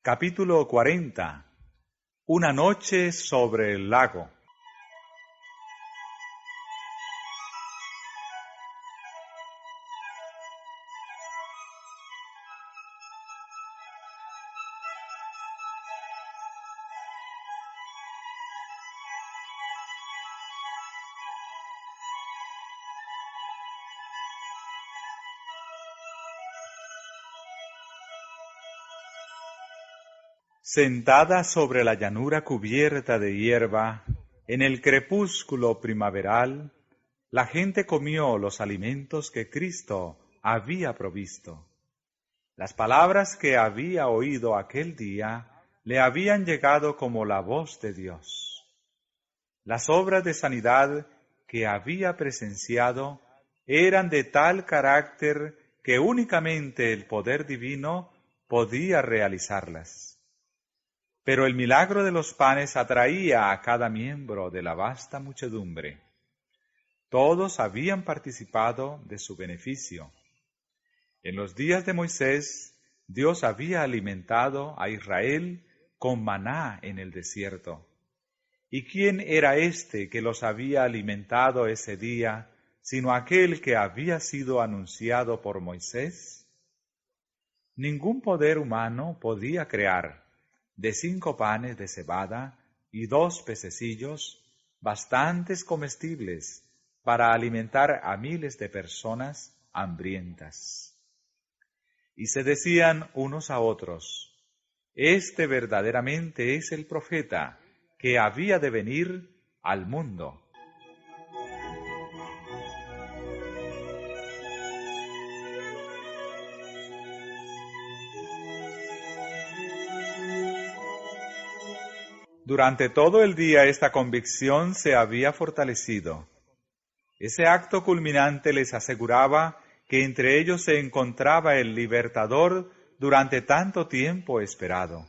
Capítulo 40. Una noche sobre el lago. Sentada sobre la llanura cubierta de hierba, en el crepúsculo primaveral, la gente comió los alimentos que Cristo había provisto. Las palabras que había oído aquel día le habían llegado como la voz de Dios. Las obras de sanidad que había presenciado eran de tal carácter que únicamente el poder divino podía realizarlas. Pero el milagro de los panes atraía a cada miembro de la vasta muchedumbre. Todos habían participado de su beneficio. En los días de Moisés, Dios había alimentado a Israel con maná en el desierto. ¿Y quién era éste que los había alimentado ese día, sino aquel que había sido anunciado por Moisés? Ningún poder humano podía crear de 5 panes de cebada y 2 pececillos, bastantes comestibles para alimentar a miles de personas hambrientas. Y se decían unos a otros: este verdaderamente es el profeta que había de venir al mundo. Durante todo el día esta convicción se había fortalecido. Ese acto culminante les aseguraba que entre ellos se encontraba el libertador durante tanto tiempo esperado.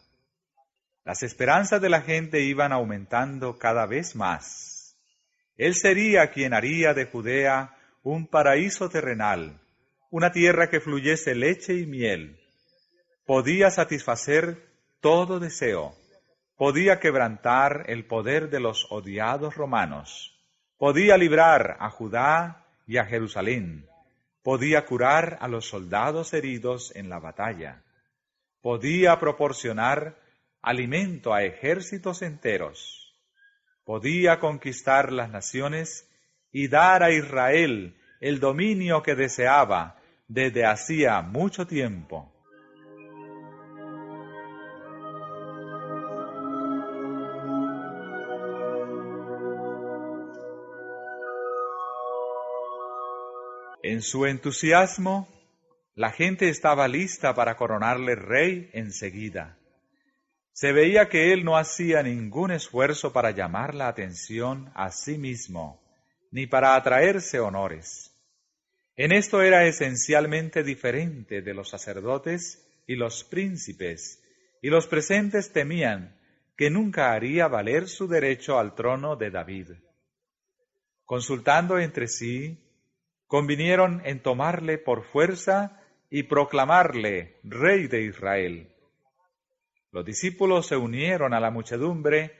Las esperanzas de la gente iban aumentando cada vez más. Él sería quien haría de Judea un paraíso terrenal, una tierra que fluyese leche y miel. Podía satisfacer todo deseo. Podía quebrantar el poder de los odiados romanos. Podía librar a Judá y a Jerusalén. Podía curar a los soldados heridos en la batalla. Podía proporcionar alimento a ejércitos enteros. Podía conquistar las naciones y dar a Israel el dominio que deseaba desde hacía mucho tiempo. En su entusiasmo, la gente estaba lista para coronarle rey enseguida. Se veía que él no hacía ningún esfuerzo para llamar la atención a sí mismo, ni para atraerse honores. En esto era esencialmente diferente de los sacerdotes y los príncipes, y los presentes temían que nunca haría valer su derecho al trono de David. Consultando entre sí, convinieron en tomarle por fuerza y proclamarle rey de Israel. Los discípulos se unieron a la muchedumbre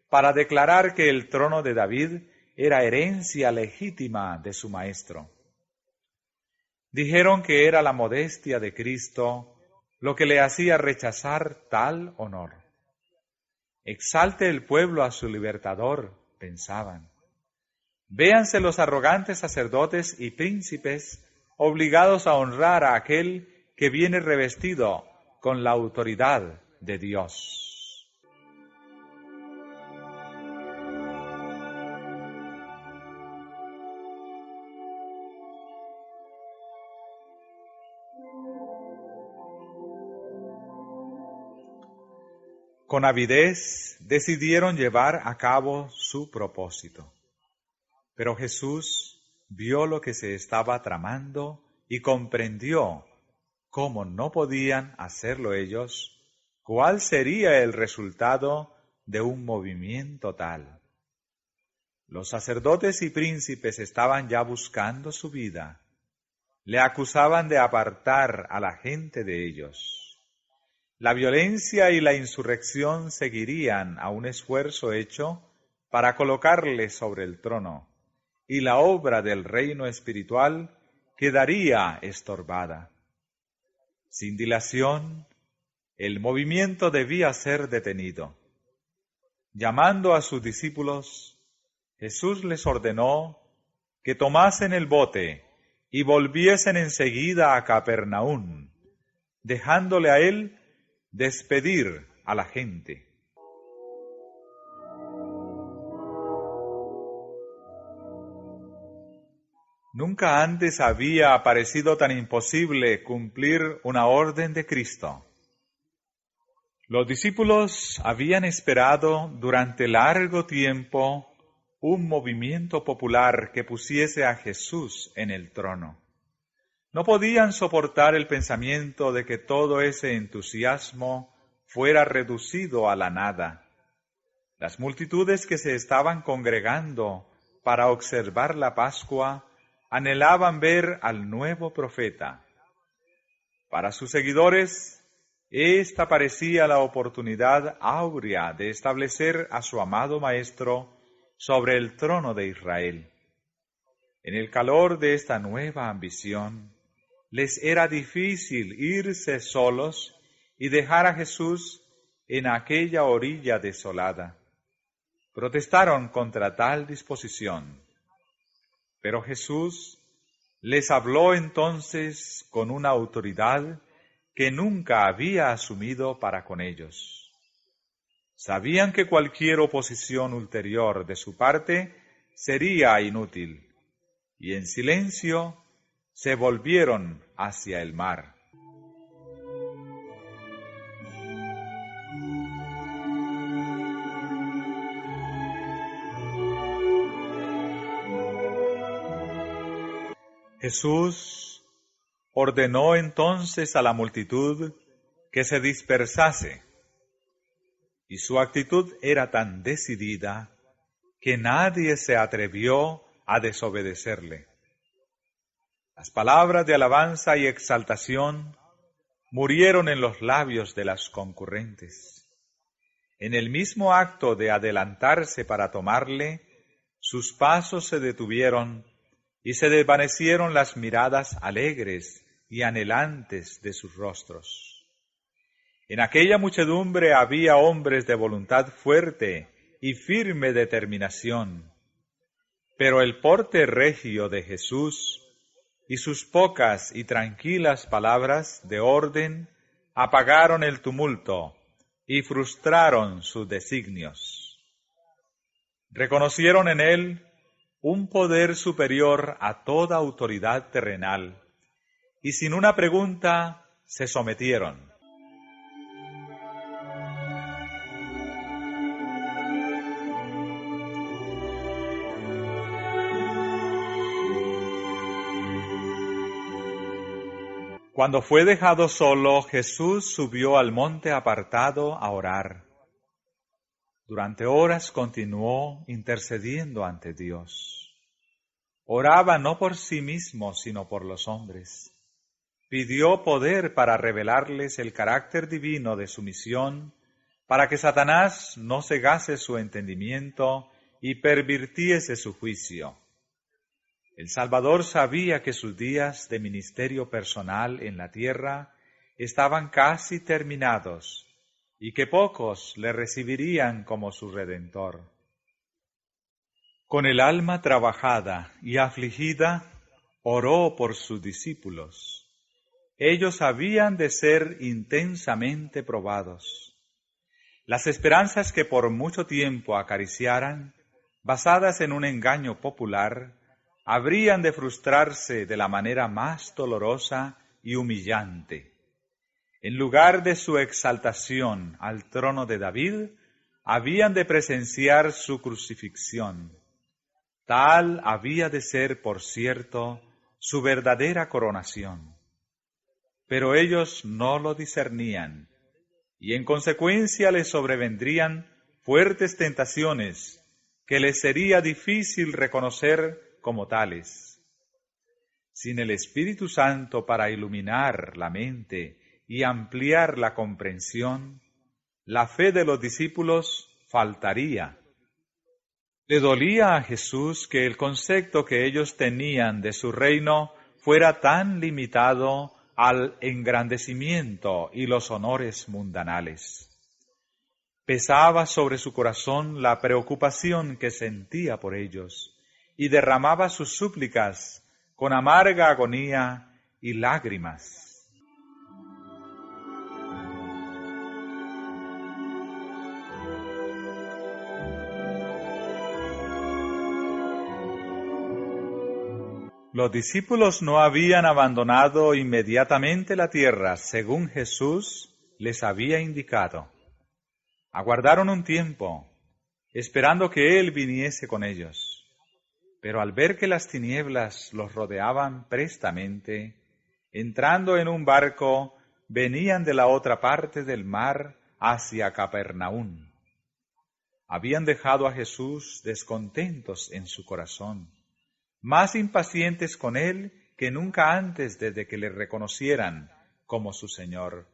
para declarar que el trono de David era herencia legítima de su maestro. Dijeron que era la modestia de Cristo lo que le hacía rechazar tal honor. Exalte el pueblo a su libertador, pensaban. Véanse los arrogantes sacerdotes y príncipes obligados a honrar a aquel que viene revestido con la autoridad de Dios. Con avidez decidieron llevar a cabo su propósito. Pero Jesús vio lo que se estaba tramando y comprendió, cómo no podían hacerlo ellos, cuál sería el resultado de un movimiento tal. Los sacerdotes y príncipes estaban ya buscando su vida. Le acusaban de apartar a la gente de ellos. La violencia y la insurrección seguirían a un esfuerzo hecho para colocarle sobre el trono, y la obra del reino espiritual quedaría estorbada. Sin dilación, el movimiento debía ser detenido. Llamando a sus discípulos, Jesús les ordenó que tomasen el bote y volviesen enseguida a Capernaum, dejándole a él despedir a la gente. Nunca antes había parecido tan imposible cumplir una orden de Cristo. Los discípulos habían esperado durante largo tiempo un movimiento popular que pusiese a Jesús en el trono. No podían soportar el pensamiento de que todo ese entusiasmo fuera reducido a la nada. Las multitudes que se estaban congregando para observar la Pascua anhelaban ver al nuevo profeta. Para sus seguidores, esta parecía la oportunidad áurea de establecer a su amado Maestro sobre el trono de Israel. En el calor de esta nueva ambición, les era difícil irse solos y dejar a Jesús en aquella orilla desolada. Protestaron contra tal disposición. Pero Jesús les habló entonces con una autoridad que nunca había asumido para con ellos. Sabían que cualquier oposición ulterior de su parte sería inútil, y en silencio se volvieron hacia el mar. Jesús ordenó entonces a la multitud que se dispersase, y su actitud era tan decidida que nadie se atrevió a desobedecerle. Las palabras de alabanza y exaltación murieron en los labios de las concurrentes. En el mismo acto de adelantarse para tomarle, sus pasos se detuvieron y se desvanecieron las miradas alegres y anhelantes de sus rostros. En aquella muchedumbre había hombres de voluntad fuerte y firme determinación, pero el porte regio de Jesús y sus pocas y tranquilas palabras de orden apagaron el tumulto y frustraron sus designios. Reconocieron en él un poder superior a toda autoridad terrenal, y sin una pregunta se sometieron. Cuando fue dejado solo, Jesús subió al monte apartado a orar. Durante horas continuó intercediendo ante Dios. Oraba no por sí mismo, sino por los hombres. Pidió poder para revelarles el carácter divino de su misión, para que Satanás no cegase su entendimiento y pervirtiese su juicio. El Salvador sabía que sus días de ministerio personal en la tierra estaban casi terminados y que pocos le recibirían como su Redentor. Con el alma trabajada y afligida, oró por sus discípulos. Ellos habían de ser intensamente probados. Las esperanzas que por mucho tiempo acariciaran, basadas en un engaño popular, habrían de frustrarse de la manera más dolorosa y humillante. En lugar de su exaltación al trono de David, habían de presenciar su crucifixión. Tal había de ser, por cierto, su verdadera coronación. Pero ellos no lo discernían, y en consecuencia les sobrevendrían fuertes tentaciones que les sería difícil reconocer como tales. Sin el Espíritu Santo para iluminar la mente y ampliar la comprensión, la fe de los discípulos faltaría. Le dolía a Jesús que el concepto que ellos tenían de su reino fuera tan limitado al engrandecimiento y los honores mundanales. Pesaba sobre su corazón la preocupación que sentía por ellos y derramaba sus súplicas con amarga agonía y lágrimas. Los discípulos no habían abandonado inmediatamente la tierra, según Jesús les había indicado. Aguardaron un tiempo, esperando que Él viniese con ellos. Pero al ver que las tinieblas los rodeaban prestamente, entrando en un barco, venían de la otra parte del mar hacia Capernaum. Habían dejado a Jesús descontentos en su corazón, más impacientes con Él que nunca antes desde que le reconocieran como su Señor.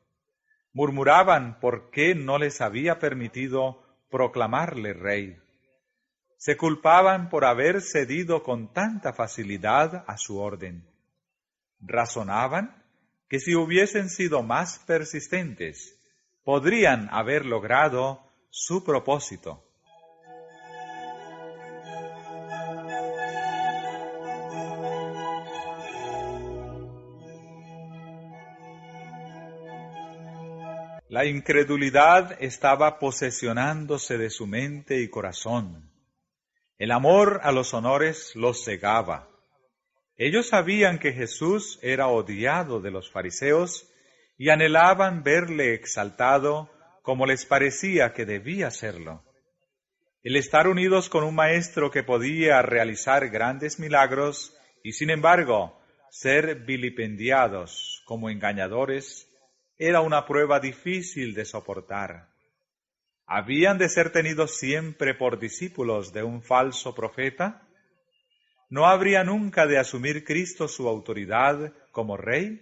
Murmuraban por qué no les había permitido proclamarle Rey. Se culpaban por haber cedido con tanta facilidad a su orden. Razonaban que si hubiesen sido más persistentes, podrían haber logrado su propósito. La incredulidad estaba posesionándose de su mente y corazón. El amor a los honores los cegaba. Ellos sabían que Jesús era odiado de los fariseos y anhelaban verle exaltado como les parecía que debía serlo. El estar unidos con un maestro que podía realizar grandes milagros y, sin embargo, ser vilipendiados como engañadores era una prueba difícil de soportar. ¿Habían de ser tenidos siempre por discípulos de un falso profeta? ¿No habría nunca de asumir Cristo su autoridad como Rey?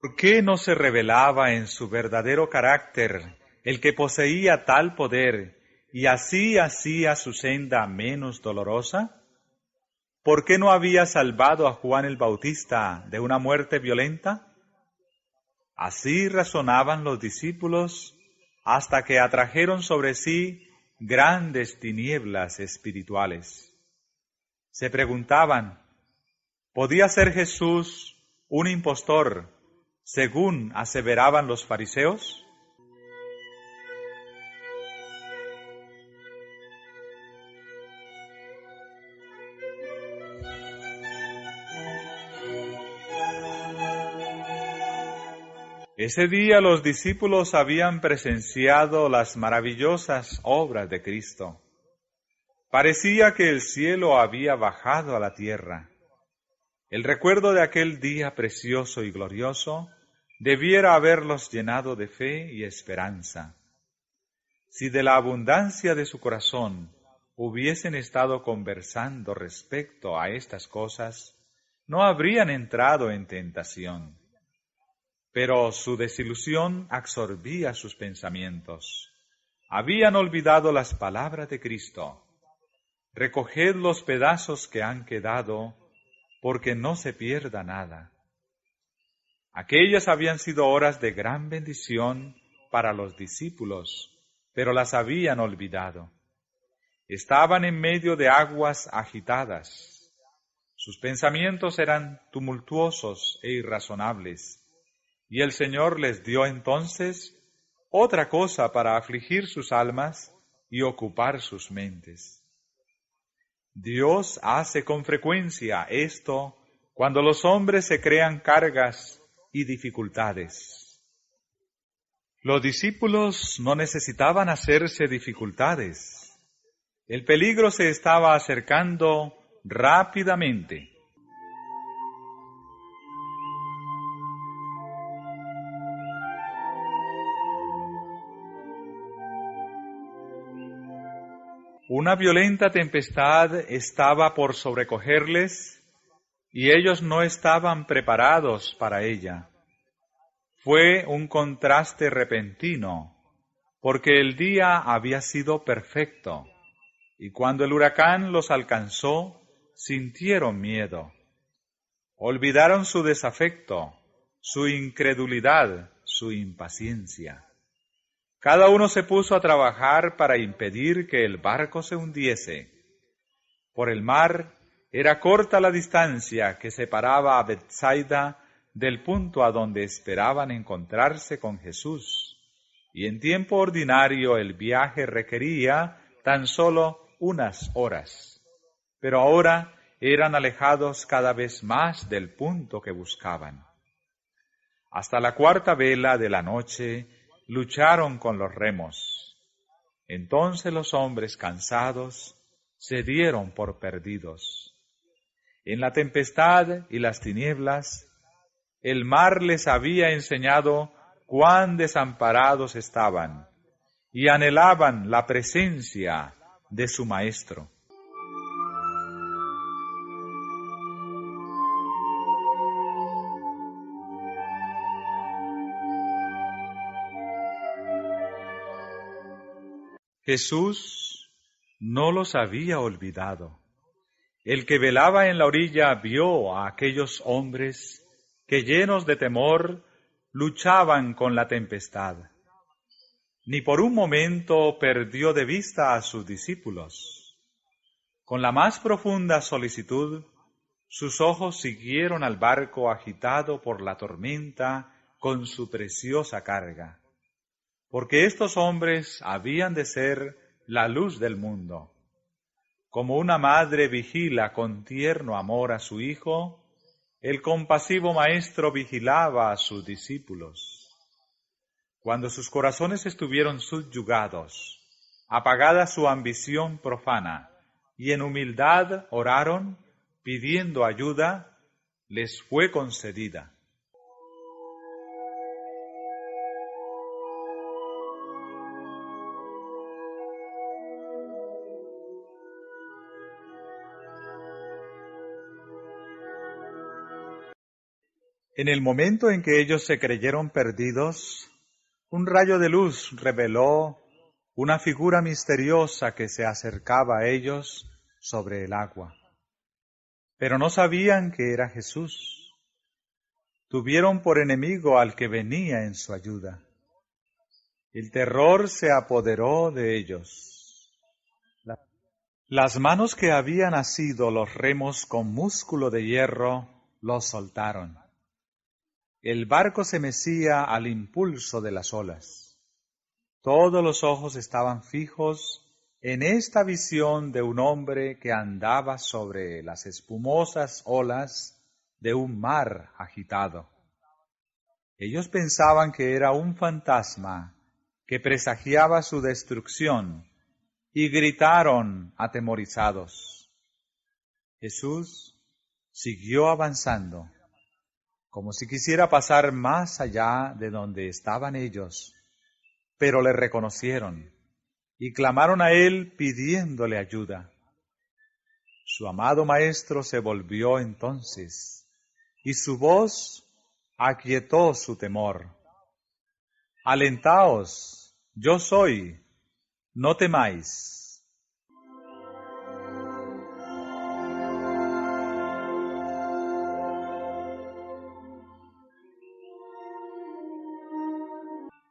¿Por qué no se revelaba en su verdadero carácter el que poseía tal poder y así hacía su senda menos dolorosa? ¿Por qué no había salvado a Juan el Bautista de una muerte violenta? Así razonaban los discípulos hasta que atrajeron sobre sí grandes tinieblas espirituales. Se preguntaban, ¿podía ser Jesús un impostor, según aseveraban los fariseos? Ese día los discípulos habían presenciado las maravillosas obras de Cristo. Parecía que el cielo había bajado a la tierra. El recuerdo de aquel día precioso y glorioso debiera haberlos llenado de fe y esperanza. Si de la abundancia de su corazón hubiesen estado conversando respecto a estas cosas, no habrían entrado en tentación. Pero su desilusión absorbía sus pensamientos. Habían olvidado las palabras de Cristo. Recoged los pedazos que han quedado, porque no se pierda nada. Aquellas habían sido horas de gran bendición para los discípulos, pero las habían olvidado. Estaban en medio de aguas agitadas. Sus pensamientos eran tumultuosos e irrazonables. Y el Señor les dio entonces otra cosa para afligir sus almas y ocupar sus mentes. Dios hace con frecuencia esto cuando los hombres se crean cargas y dificultades. Los discípulos no necesitaban hacerse dificultades. El peligro se estaba acercando rápidamente. Una violenta tempestad estaba por sobrecogerles y ellos no estaban preparados para ella. Fue un contraste repentino, porque el día había sido perfecto, y cuando el huracán los alcanzó, sintieron miedo. Olvidaron su desafecto, su incredulidad, su impaciencia. Cada uno se puso a trabajar para impedir que el barco se hundiese. Por el mar era corta la distancia que separaba a Betsaida del punto a donde esperaban encontrarse con Jesús, y en tiempo ordinario el viaje requería tan solo unas horas, pero ahora eran alejados cada vez más del punto que buscaban. Hasta la cuarta vela de la noche lucharon con los remos. Entonces los hombres cansados se dieron por perdidos. En la tempestad y las tinieblas, el mar les había enseñado cuán desamparados estaban y anhelaban la presencia de su Maestro. Jesús no los había olvidado. El que velaba en la orilla vio a aquellos hombres que, llenos de temor, luchaban con la tempestad. Ni por un momento perdió de vista a sus discípulos. Con la más profunda solicitud, sus ojos siguieron al barco agitado por la tormenta con su preciosa carga, porque estos hombres habían de ser la luz del mundo. Como una madre vigila con tierno amor a su hijo, el compasivo Maestro vigilaba a sus discípulos. Cuando sus corazones estuvieron subyugados, apagada su ambición profana, y en humildad oraron, pidiendo ayuda, les fue concedida. En el momento en que ellos se creyeron perdidos, un rayo de luz reveló una figura misteriosa que se acercaba a ellos sobre el agua. Pero no sabían que era Jesús. Tuvieron por enemigo al que venía en su ayuda. El terror se apoderó de ellos. Las manos que habían asido los remos con músculo de hierro los soltaron. El barco se mecía al impulso de las olas. Todos los ojos estaban fijos en esta visión de un hombre que andaba sobre las espumosas olas de un mar agitado. Ellos pensaban que era un fantasma que presagiaba su destrucción y gritaron atemorizados. Jesús siguió avanzando, como si quisiera pasar más allá de donde estaban ellos, pero le reconocieron y clamaron a él pidiéndole ayuda. Su amado Maestro se volvió entonces, y su voz aquietó su temor. Alentaos, yo soy, no temáis.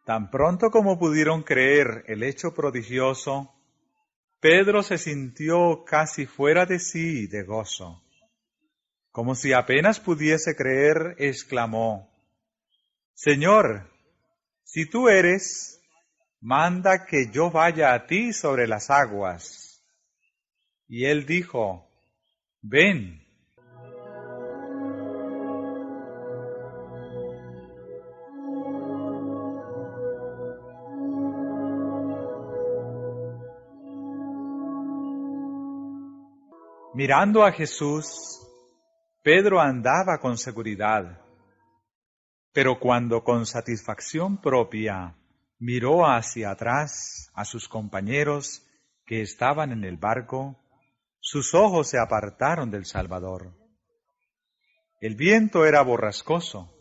Tan pronto como pudieron creer el hecho prodigioso, Pedro se sintió casi fuera de sí de gozo. Como si apenas pudiese creer, exclamó: Señor, si tú eres, manda que yo vaya a ti sobre las aguas. Y él dijo: Ven. Mirando a Jesús, Pedro andaba con seguridad, pero cuando con satisfacción propia miró hacia atrás a sus compañeros que estaban en el barco, sus ojos se apartaron del Salvador. El viento era borrascoso,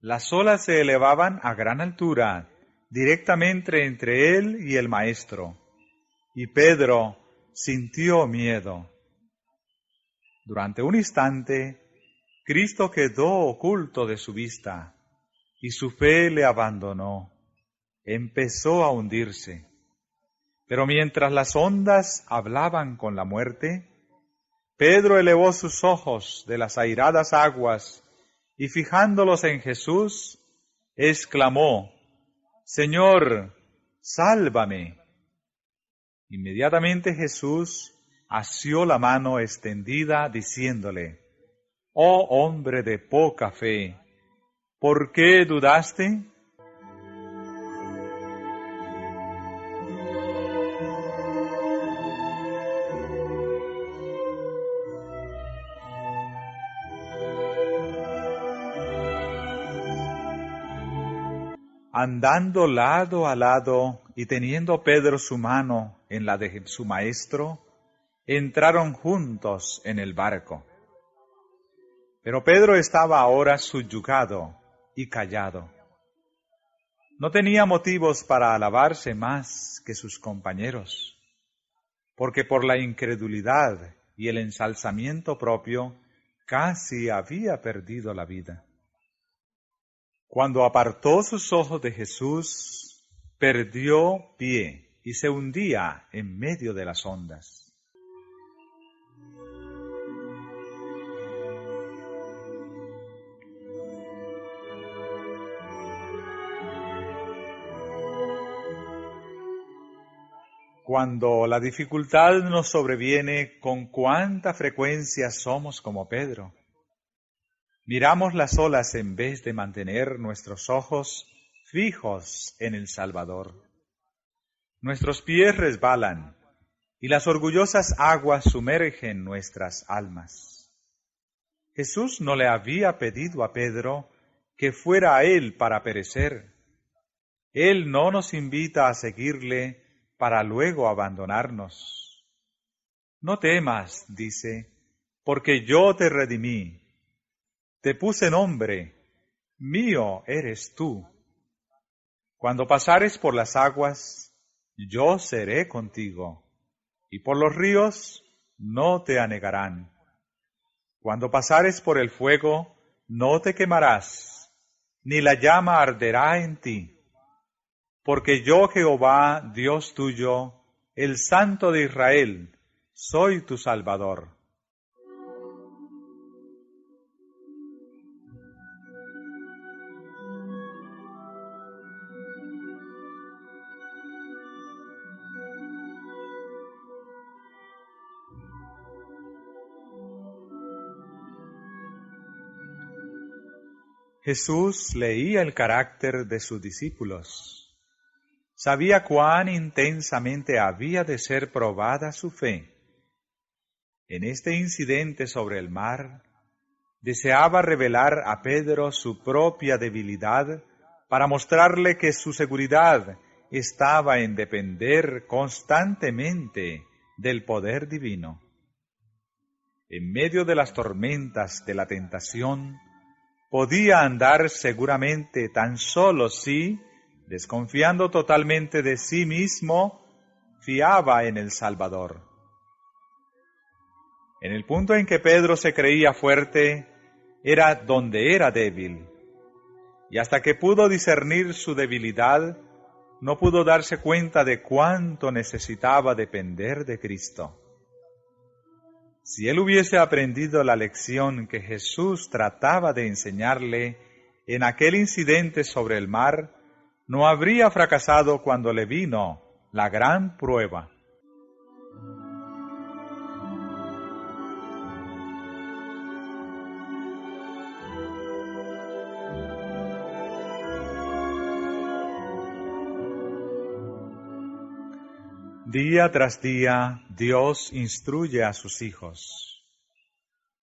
Las olas se elevaban a gran altura, directamente entre él y el Maestro, y Pedro sintió miedo. Durante un instante, Cristo quedó oculto de su vista, y su fe le abandonó. Empezó a hundirse. Pero mientras las ondas hablaban con la muerte, Pedro elevó sus ojos de las airadas aguas y fijándolos en Jesús, exclamó: «Señor, sálvame». Inmediatamente Jesús asió la mano extendida, diciéndole: «Oh hombre de poca fe, ¿por qué dudaste?». Andando lado a lado y teniendo Pedro su mano en la de su maestro, entraron juntos en el barco. Pero Pedro estaba ahora subyugado y callado. No tenía motivos para alabarse más que sus compañeros, porque por la incredulidad y el ensalzamiento propio casi había perdido la vida. Cuando apartó sus ojos de Jesús, perdió pie y se hundía en medio de las ondas. Cuando la dificultad nos sobreviene, ¿con cuánta frecuencia somos como Pedro? Miramos las olas en vez de mantener nuestros ojos fijos en el Salvador. Nuestros pies resbalan y las orgullosas aguas sumergen nuestras almas. Jesús no le había pedido a Pedro que fuera a él para perecer. Él no nos invita a seguirle para luego abandonarnos. No temas, dice, porque yo te redimí. Te puse nombre, mío eres tú. Cuando pasares por las aguas, yo seré contigo, y por los ríos no te anegarán. Cuando pasares por el fuego, no te quemarás, ni la llama arderá en ti. Porque yo, Jehová, Dios tuyo, el Santo de Israel, soy tu Salvador. Jesús leía el carácter de sus discípulos. Sabía cuán intensamente había de ser probada su fe. En este incidente sobre el mar, deseaba revelar a Pedro su propia debilidad para mostrarle que su seguridad estaba en depender constantemente del poder divino. En medio de las tormentas de la tentación, podía andar seguramente tan solo si, desconfiando totalmente de sí mismo, fiaba en el Salvador. En el punto en que Pedro se creía fuerte, era donde era débil, y hasta que pudo discernir su debilidad, no pudo darse cuenta de cuánto necesitaba depender de Cristo. Si él hubiese aprendido la lección que Jesús trataba de enseñarle en aquel incidente sobre el mar, no habría fracasado cuando le vino la gran prueba. Día tras día, Dios instruye a sus hijos.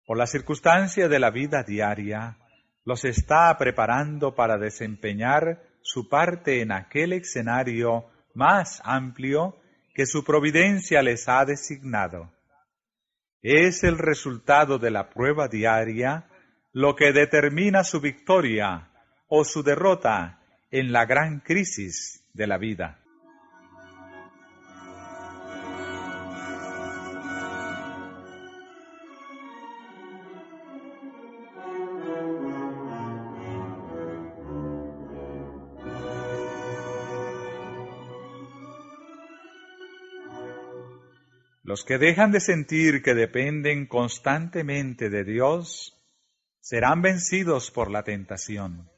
Por la circunstancia de la vida diaria, los está preparando para desempeñar su parte en aquel escenario más amplio que su providencia les ha designado. Es el resultado de la prueba diaria lo que determina su victoria o su derrota en la gran crisis de la vida. Los que dejan de sentir que dependen constantemente de Dios serán vencidos por la tentación.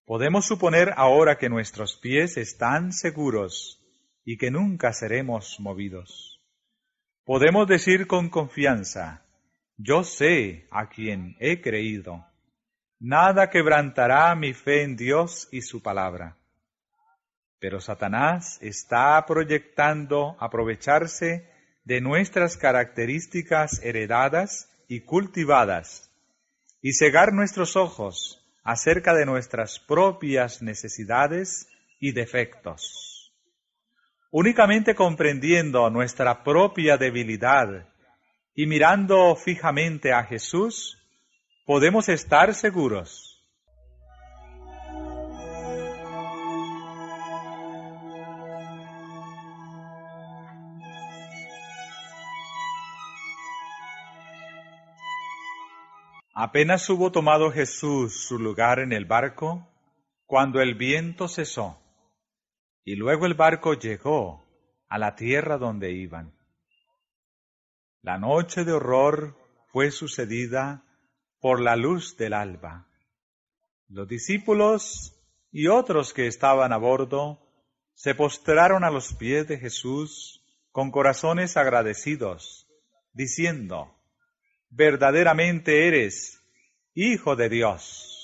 Podemos suponer ahora que nuestros pies están seguros y que nunca seremos movidos. Podemos decir con confianza, yo sé a quien he creído. Nada quebrantará mi fe en Dios y su palabra. Pero Satanás está proyectando aprovecharse de nuestras características heredadas y cultivadas y cegar nuestros ojos acerca de nuestras propias necesidades y defectos. Únicamente comprendiendo nuestra propia debilidad y mirando fijamente a Jesús, podemos estar seguros. Apenas hubo tomado Jesús su lugar en el barco, cuando el viento cesó, y luego el barco llegó a la tierra donde iban. La noche de horror fue sucedida por la luz del alba. Los discípulos y otros que estaban a bordo se postraron a los pies de Jesús con corazones agradecidos, diciendo, verdaderamente eres Hijo de Dios.